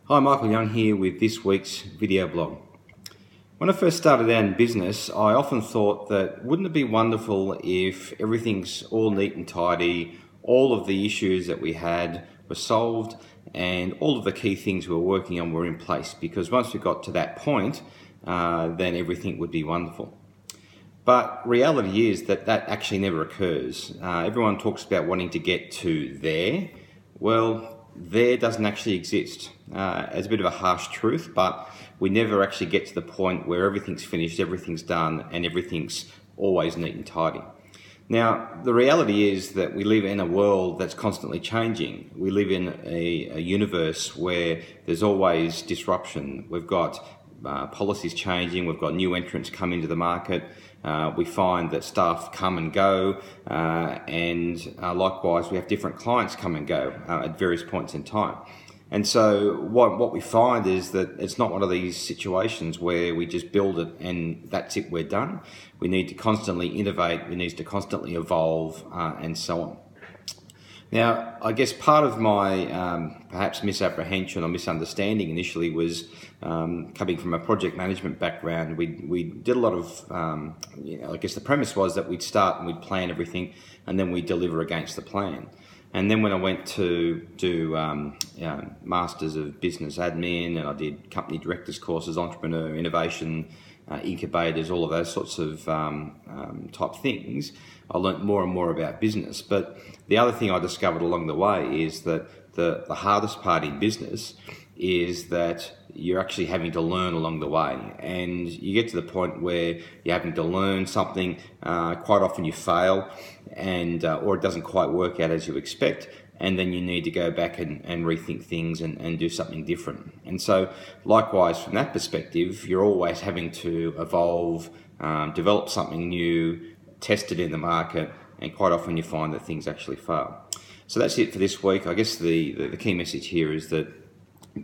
Hi, Michael Young here with this week's video blog. When I first started out in business, I often thought that wouldn't it be wonderful if everything's all neat and tidy, all of the issues that we had were solved, and all of the key things we were working on were in place, because once we got to that point, then everything would be wonderful. But reality is that that actually never occurs. Everyone talks about wanting to get to there. Well, there doesn't actually exist. It's a bit of a harsh truth, but we never actually get to the point where everything's finished, everything's done, and everything's always neat and tidy. Now, the reality is that we live in a world that's constantly changing. We live in a universe where there's always disruption. We've got policies changing, we've got new entrants come into the market, we find that staff come and go, and likewise we have different clients come and go at various points in time. And so what we find is that it's not one of these situations where we just build it and that's it, we're done. We need to constantly innovate, we need to constantly evolve, and so on. Now, I guess part of my perhaps misapprehension or misunderstanding initially was coming from a project management background. We did a lot of, I guess the premise was that we'd start and we'd plan everything and then we'd deliver against the plan. And then when I went to do Masters of Business Admin, and I did company directors courses, entrepreneur, innovation, incubators, all of those sorts of type things, I learnt more and more about business. But the other thing I discovered along the way is that the hardest part in business is that you're actually having to learn along the way, and you get to the point where you're having to learn something. Quite often you fail, and or it doesn't quite work out as you expect, and then you need to go back and rethink things and do something different. And so likewise, from that perspective, you're always having to evolve, develop something new, test it in the market, and quite often you find that things actually fail. So that's it for this week. I guess the key message here is that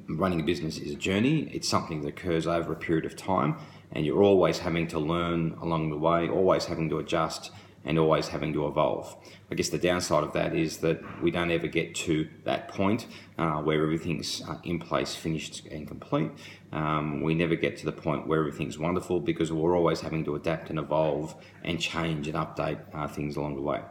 running a business is a journey. It's something that occurs over a period of time, and you're always having to learn along the way, always having to adjust, and always having to evolve. I guess the downside of that is that we don't ever get to that point where everything's in place, finished and complete. We never get to the point where everything's wonderful, because we're always having to adapt and evolve and change and update things along the way.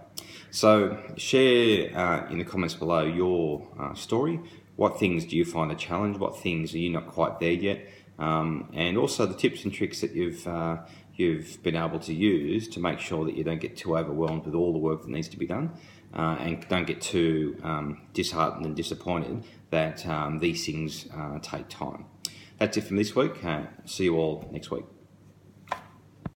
So share in the comments below your story. What things do you find a challenge? What things are you not quite there yet? And also the tips and tricks that you've been able to use to make sure that you don't get too overwhelmed with all the work that needs to be done, and don't get too disheartened and disappointed that these things take time. That's it from this week. See you all next week.